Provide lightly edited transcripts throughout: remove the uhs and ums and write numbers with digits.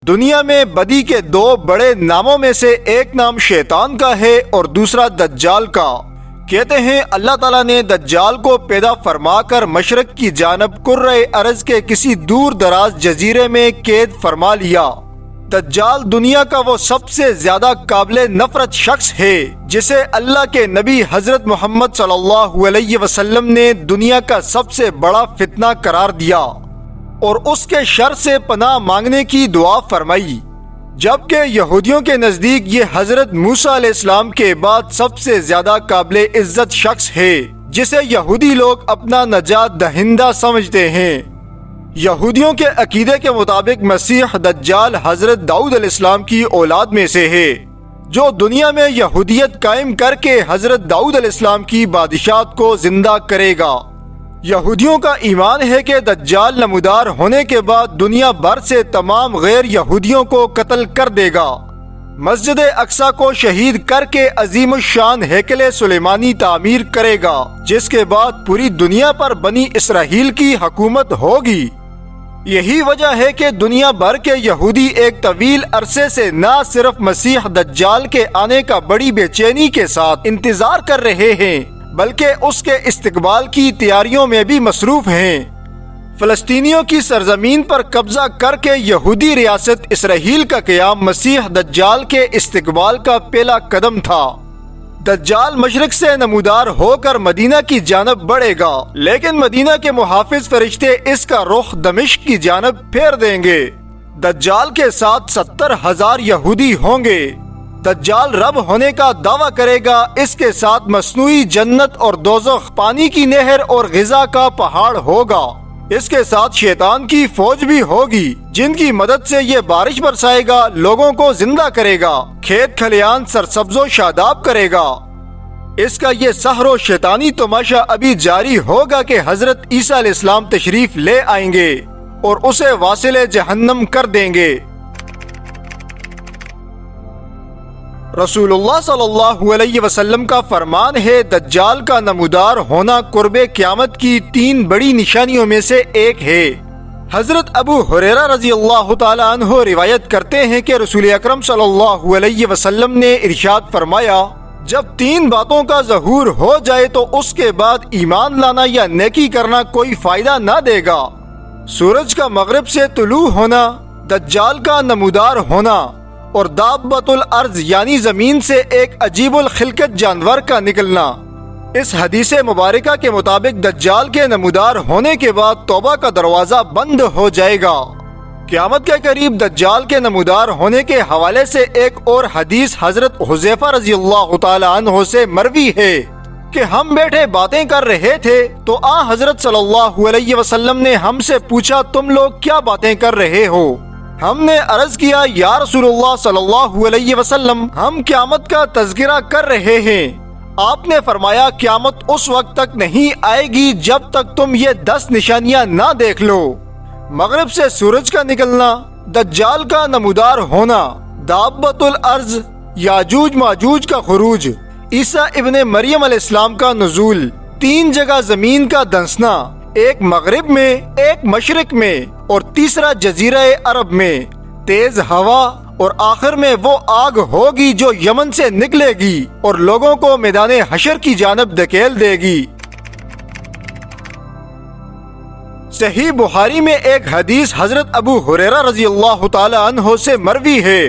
دنیا میں بدی کے دو بڑے ناموں میں سے ایک نام شیطان کا ہے اور دوسرا دجال کا۔ کہتے ہیں اللہ تعالیٰ نے دجال کو پیدا فرما کر مشرق کی جانب کرۂ ارض کے کسی دور دراز جزیرے میں قید فرما لیا۔ دجال دنیا کا وہ سب سے زیادہ قابل نفرت شخص ہے جسے اللہ کے نبی حضرت محمد صلی اللہ علیہ وسلم نے دنیا کا سب سے بڑا فتنہ قرار دیا اور اس کے شر سے پناہ مانگنے کی دعا فرمائی، جبکہ یہودیوں کے نزدیک یہ حضرت موسیٰ علیہ السلام کے بعد سب سے زیادہ قابل عزت شخص ہے جسے یہودی لوگ اپنا نجات دہندہ سمجھتے ہیں۔ یہودیوں کے عقیدے کے مطابق مسیح دجال حضرت داؤد علیہ السلام کی اولاد میں سے ہے، جو دنیا میں یہودیت قائم کر کے حضرت داؤد علیہ السلام کی بادشاہت کو زندہ کرے گا۔ یہودیوں کا ایمان ہے کہ دجال نمودار ہونے کے بعد دنیا بھر سے تمام غیر یہودیوں کو قتل کر دے گا، مسجد اقصیٰ کو شہید کر کے عظیم الشان ہیکل سلیمانی تعمیر کرے گا، جس کے بعد پوری دنیا پر بنی اسرائیل کی حکومت ہوگی۔ یہی وجہ ہے کہ دنیا بھر کے یہودی ایک طویل عرصے سے نہ صرف مسیح دجال کے آنے کا بڑی بے چینی کے ساتھ انتظار کر رہے ہیں بلکہ اس کے استقبال کی تیاریوں میں بھی مصروف ہیں۔ فلسطینیوں کی سرزمین پر قبضہ کر کے یہودی ریاست اسرائیل کا قیام مسیح دجال کے استقبال کا پہلا قدم تھا۔ دجال مشرق سے نمودار ہو کر مدینہ کی جانب بڑھے گا، لیکن مدینہ کے محافظ فرشتے اس کا رخ دمشق کی جانب پھیر دیں گے۔ دجال کے ساتھ 70,000 یہودی ہوں گے۔ دجال رب ہونے کا دعویٰ کرے گا، اس کے ساتھ مصنوعی جنت اور دوزخ، پانی کی نہر اور غذا کا پہاڑ ہوگا۔ اس کے ساتھ شیطان کی فوج بھی ہوگی جن کی مدد سے یہ بارش برسائے گا، لوگوں کو زندہ کرے گا، کھیت کھلیان سرسبز و شاداب کرے گا۔ اس کا یہ سحر و شیطانی تماشا ابھی جاری ہوگا کہ حضرت عیسیٰ علیہ السلام تشریف لے آئیں گے اور اسے واصل جہنم کر دیں گے۔ رسول اللہ صلی اللہ علیہ وسلم کا فرمان ہے، دجال کا نمودار ہونا قرب قیامت کی 3 بڑی نشانیوں میں سے ایک ہے۔ حضرت ابو ہریرہ رضی اللہ تعالی عنہ روایت کرتے ہیں کہ رسول اکرم صلی اللہ علیہ وسلم نے ارشاد فرمایا، جب 3 باتوں کا ظہور ہو جائے تو اس کے بعد ایمان لانا یا نیکی کرنا کوئی فائدہ نہ دے گا۔ سورج کا مغرب سے طلوع ہونا، دجال کا نمودار ہونا اور دابۃ الارض یعنی زمین سے ایک عجیب الخلقت جانور کا نکلنا۔ اس حدیث مبارکہ کے مطابق دجال کے نمودار ہونے کے بعد توبہ کا دروازہ بند ہو جائے گا۔ قیامت کے قریب دجال کے نمودار ہونے کے حوالے سے ایک اور حدیث حضرت حذیفہ رضی اللہ تعالی عنہ سے مروی ہے کہ ہم بیٹھے باتیں کر رہے تھے تو حضرت صلی اللہ علیہ وسلم نے ہم سے پوچھا، تم لوگ کیا باتیں کر رہے ہو؟ ہم نے عرض کیا، یا رسول اللہ صلی اللہ علیہ وسلم، ہم قیامت کا تذکرہ کر رہے ہیں۔ آپ نے فرمایا، قیامت اس وقت تک نہیں آئے گی جب تک تم یہ 10 نشانیاں نہ دیکھ لو: مغرب سے سورج کا نکلنا، دجال کا نمودار ہونا، دابۃ الارض، یاجوج ماجوج کا خروج، عیسیٰ ابن مریم علیہ السلام کا نزول، 3 جگہ زمین کا دھنسنا، ایک مغرب میں، ایک مشرق میں اور تیسرا جزیرہ عرب میں، تیز ہوا، اور آخر میں وہ آگ ہوگی جو یمن سے نکلے گی اور لوگوں کو میدان حشر کی جانب دھکیل دے گی۔ صحیح بخاری میں ایک حدیث حضرت ابو ہریرہ رضی اللہ تعالی عنہ سے مروی ہے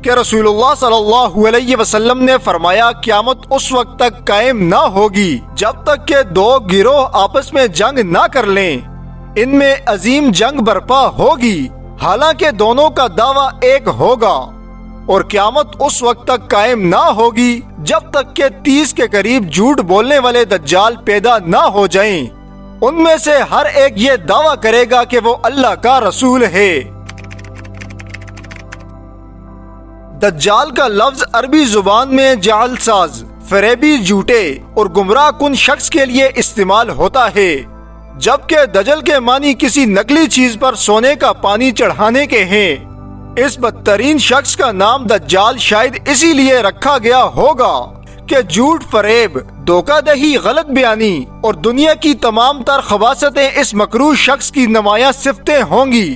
کہ رسول اللہ صلی اللہ علیہ وسلم نے فرمایا، قیامت اس وقت تک قائم نہ ہوگی جب تک کہ 2 گروہ آپس میں جنگ نہ کر لیں۔ ان میں عظیم جنگ برپا ہوگی، حالانکہ دونوں کا دعویٰ ایک ہوگا، اور قیامت اس وقت تک قائم نہ ہوگی جب تک کہ 30 کے قریب جھوٹ بولنے والے دجال پیدا نہ ہو جائیں۔ ان میں سے ہر ایک یہ دعویٰ کرے گا کہ وہ اللہ کا رسول ہے۔ دجال کا لفظ عربی زبان میں جعل ساز، فریبی، جھوٹے اور گمراہ کن شخص کے لیے استعمال ہوتا ہے، جبکہ دجل کے معنی کسی نقلی چیز پر سونے کا پانی چڑھانے کے ہیں۔ اس بدترین شخص کا نام دجال شاید اسی لیے رکھا گیا ہوگا کہ جھوٹ، فریب، دھوکہ دہی، غلط بیانی اور دنیا کی تمام تر خباثتیں اس مکروہ شخص کی نمایاں صفتیں ہوں گی۔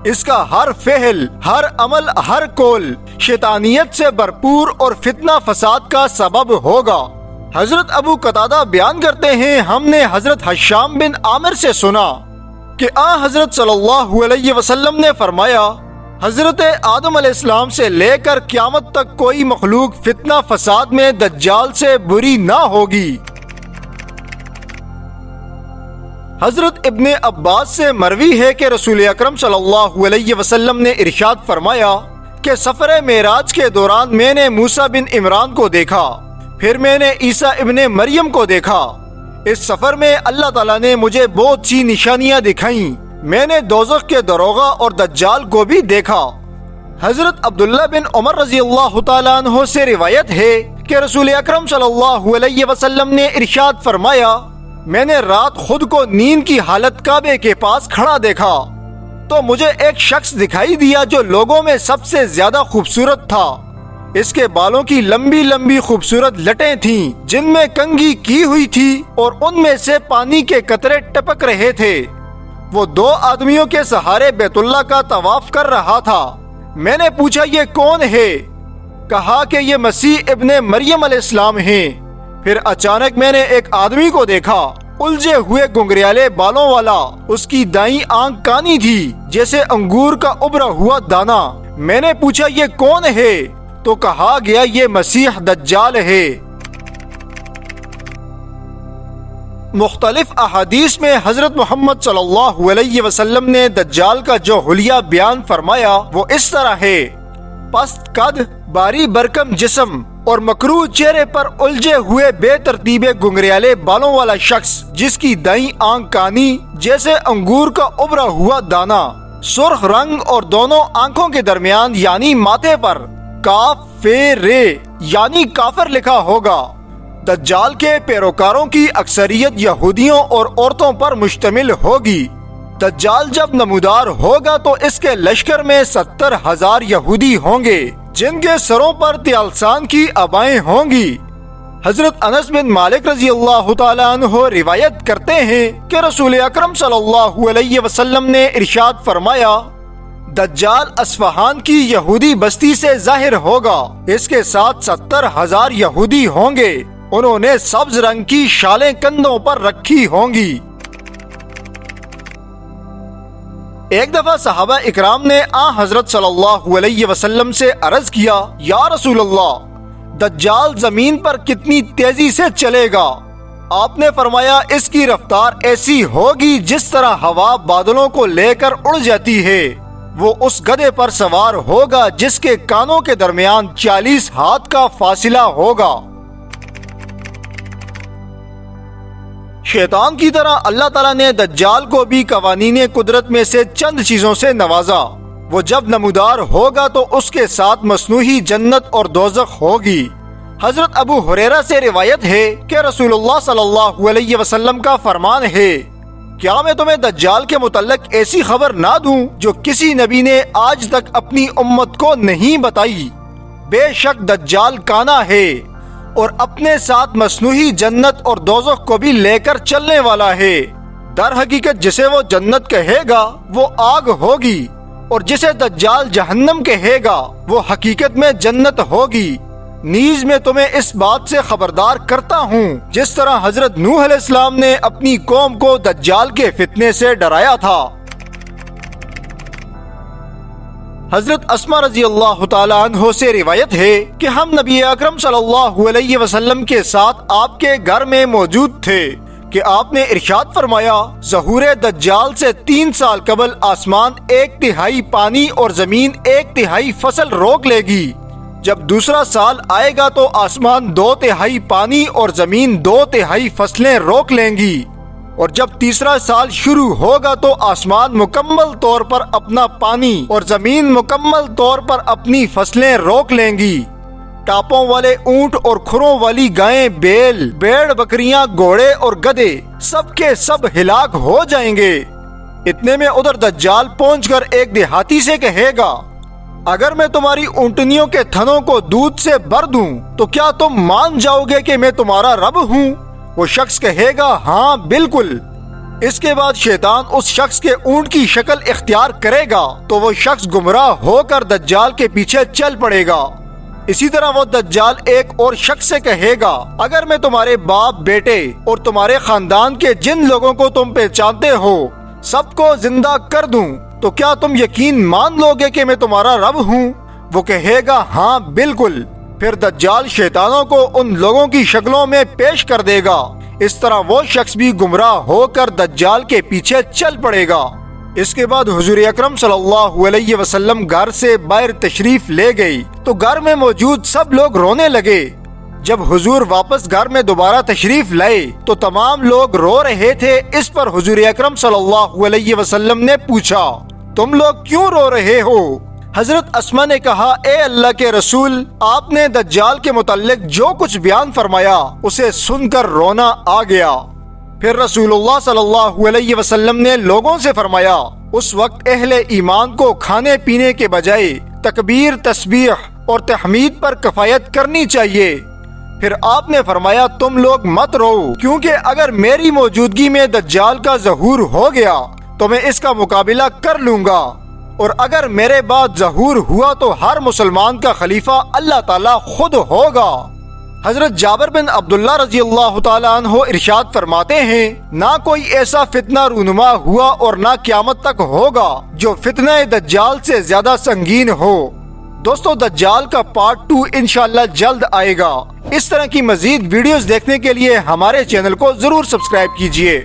اس کا ہر فعل، ہر عمل، ہر قول شیطانیت سے بھرپور اور فتنہ فساد کا سبب ہوگا۔ حضرت ابو قتادہ بیان کرتے ہیں، ہم نے حضرت حشام بن عامر سے سنا کہ حضرت صلی اللہ علیہ وسلم نے فرمایا، حضرت آدم علیہ السلام سے لے کر قیامت تک کوئی مخلوق فتنہ فساد میں دجال سے بری نہ ہوگی۔ حضرت ابن عباس سے مروی ہے کہ رسول اکرم صلی اللہ علیہ وسلم نے ارشاد فرمایا کہ سفر معراج کے دوران میں نے موسیٰ بن عمران کو دیکھا، پھر میں نے عیسیٰ ابن مریم کو دیکھا۔ اس سفر میں اللہ تعالیٰ نے مجھے بہت سی نشانیاں دکھائیں۔ میں نے دوزخ کے داروغہ اور دجال کو بھی دیکھا۔ حضرت عبداللہ بن عمر رضی اللہ تعالیٰ عنہ سے روایت ہے کہ رسول اکرم صلی اللہ علیہ وسلم نے ارشاد فرمایا، میں نے رات خود کو نیند کی حالت کعبے کے پاس کھڑا دیکھا تو مجھے ایک شخص دکھائی دیا جو لوگوں میں سب سے زیادہ خوبصورت تھا۔ اس کے بالوں کی لمبی لمبی خوبصورت لٹیں تھیں جن میں کنگھی کی ہوئی تھی اور ان میں سے پانی کے قطرے ٹپک رہے تھے۔ وہ 2 آدمیوں کے سہارے بیت اللہ کا طواف کر رہا تھا۔ میں نے پوچھا، یہ کون ہے؟ کہا کہ یہ مسیح ابن مریم علیہ السلام ہیں۔ پھر اچانک میں نے ایک آدمی کو دیکھا، الجھے ہوئے گنگریالے بالوں والا۔ اس کی دائیں آنکھ کانی تھی جیسے انگور کا ابرا ہوا دانا۔ میں نے پوچھا، یہ کون ہے؟ تو کہا گیا، یہ مسیح دجال ہے۔ مختلف احادیث میں حضرت محمد صلی اللہ علیہ وسلم نے دجال کا جو حلیہ بیان فرمایا وہ اس طرح ہے: پست قد، باری برکم جسم اور مکروہ چہرے پر الجھے ہوئے بے ترتیب گنگریالے بالوں والا شخص جس کی دائیں آنکھ کانی جیسے انگور کا ابرا ہوا دانا، سرخ رنگ اور دونوں آنکھوں کے درمیان یعنی ماتھے پر کافر یعنی کافر لکھا ہوگا۔ دجال کے پیروکاروں کی اکثریت یہودیوں اور عورتوں پر مشتمل ہوگی۔ دجال جب نمودار ہوگا تو اس کے لشکر میں 70,000 یہودی ہوں گے جن کے سروں پر طیالسان کی عبائیں ہوں گی۔ حضرت انس بن مالک رضی اللہ تعالیٰ عنہ روایت کرتے ہیں کہ رسول اکرم صلی اللہ علیہ وسلم نے ارشاد فرمایا، دجال اصفہان کی یہودی بستی سے ظاہر ہوگا، اس کے ساتھ 70,000 یہودی ہوں گے، انہوں نے سبز رنگ کی شالیں کندھوں پر رکھی ہوں گی۔ ایک دفعہ صحابہ اکرام نے حضرت صلی اللہ علیہ وسلم سے عرض کیا، یا رسول اللہ، دجال زمین پر کتنی تیزی سے چلے گا؟ آپ نے فرمایا، اس کی رفتار ایسی ہوگی جس طرح ہوا بادلوں کو لے کر اڑ جاتی ہے۔ وہ اس گدھے پر سوار ہوگا جس کے کانوں کے درمیان 40 ہاتھ کا فاصلہ ہوگا۔ شیطان کی طرح اللہ تعالیٰ نے دجال کو بھی قوانین قدرت میں سے چند چیزوں سے نوازا۔ وہ جب نمودار ہوگا تو اس کے ساتھ مصنوعی جنت اور دوزخ ہوگی۔ حضرت ابو ہریرہ سے روایت ہے کہ رسول اللہ صلی اللہ علیہ وسلم کا فرمان ہے، کیا میں تمہیں دجال کے متعلق ایسی خبر نہ دوں جو کسی نبی نے آج تک اپنی امت کو نہیں بتائی؟ بے شک دجال کانا ہے اور اپنے ساتھ مصنوعی جنت اور دوزخ کو بھی لے کر چلنے والا ہے۔ در حقیقت جسے وہ جنت کہے گا وہ آگ ہوگی اور جسے دجال جہنم کہے گا وہ حقیقت میں جنت ہوگی۔ نیز میں تمہیں اس بات سے خبردار کرتا ہوں جس طرح حضرت نوح علیہ السلام نے اپنی قوم کو دجال کے فتنے سے ڈرایا تھا۔ حضرت اسماء رضی اللہ تعالیٰ عنہ سے روایت ہے کہ ہم نبی اکرم صلی اللہ علیہ وسلم کے ساتھ آپ کے گھر میں موجود تھے کہ آپ نے ارشاد فرمایا، ظہور دجال سے 3 سال قبل آسمان 1/3 پانی اور زمین 1/3 فصل روک لے گی۔ جب دوسرا سال آئے گا تو آسمان 2/3 پانی اور زمین 2/3 فصلیں روک لیں گی، اور جب تیسرا سال شروع ہوگا تو آسمان مکمل طور پر اپنا پانی اور زمین مکمل طور پر اپنی فصلیں روک لیں گی۔ ٹاپوں والے اونٹ اور کھروں والی گائیں، بیل، بھیڑ بکریاں، گھوڑے اور گدھے سب کے سب ہلاک ہو جائیں گے۔ اتنے میں ادھر دجال پہنچ کر ایک دیہاتی سے کہے گا، اگر میں تمہاری اونٹنیوں کے تھنوں کو دودھ سے بھر دوں تو کیا تم مان جاؤ گے کہ میں تمہارا رب ہوں؟ وہ شخص کہے گا، ہاں بالکل۔ اس کے بعد شیطان اس شخص کے اونٹ کی شکل اختیار کرے گا تو وہ شخص گمراہ ہو کر دجال کے پیچھے چل پڑے گا۔ اسی طرح وہ دجال ایک اور شخص سے کہے گا، اگر میں تمہارے باپ، بیٹے اور تمہارے خاندان کے جن لوگوں کو تم پہچانتے ہو سب کو زندہ کر دوں تو کیا تم یقین مان لو گے کہ میں تمہارا رب ہوں؟ وہ کہے گا ہاں بالکل۔ پھر دجال شیطانوں کو ان لوگوں کی شکلوں میں پیش کر دے گا۔ اس طرح وہ شخص بھی گمراہ ہو کر دجال کے پیچھے چل پڑے گا۔ اس کے بعد حضور اکرم صلی اللہ علیہ وسلم گھر سے باہر تشریف لے گئی تو گھر میں موجود سب لوگ رونے لگے۔ جب حضور واپس گھر میں دوبارہ تشریف لائے تو تمام لوگ رو رہے تھے۔ اس پر حضور اکرم صلی اللہ علیہ وسلم نے پوچھا، تم لوگ کیوں رو رہے ہو؟ حضرت اسما نے کہا، اے اللہ کے رسول، آپ نے دجال کے متعلق جو کچھ بیان فرمایا اسے سن کر رونا آ گیا۔ پھر رسول اللہ صلی اللہ علیہ وسلم نے لوگوں سے فرمایا، اس وقت اہل ایمان کو کھانے پینے کے بجائے تکبیر، تسبیح اور تحمید پر کفایت کرنی چاہیے۔ پھر آپ نے فرمایا، تم لوگ مت رو، کیونکہ اگر میری موجودگی میں دجال کا ظہور ہو گیا تو میں اس کا مقابلہ کر لوں گا، اور اگر میرے بعد ظہور ہوا تو ہر مسلمان کا خلیفہ اللہ تعالیٰ خود ہوگا۔ حضرت جابر بن عبداللہ رضی اللہ تعالیٰ عنہ ارشاد فرماتے ہیں، نہ کوئی ایسا فتنہ رونما ہوا اور نہ قیامت تک ہوگا جو فتنہ دجال سے زیادہ سنگین ہو۔ دوستو، دجال کا پارٹ 2 انشاءاللہ جلد آئے گا۔ اس طرح کی مزید ویڈیوز دیکھنے کے لیے ہمارے چینل کو ضرور سبسکرائب کیجیے۔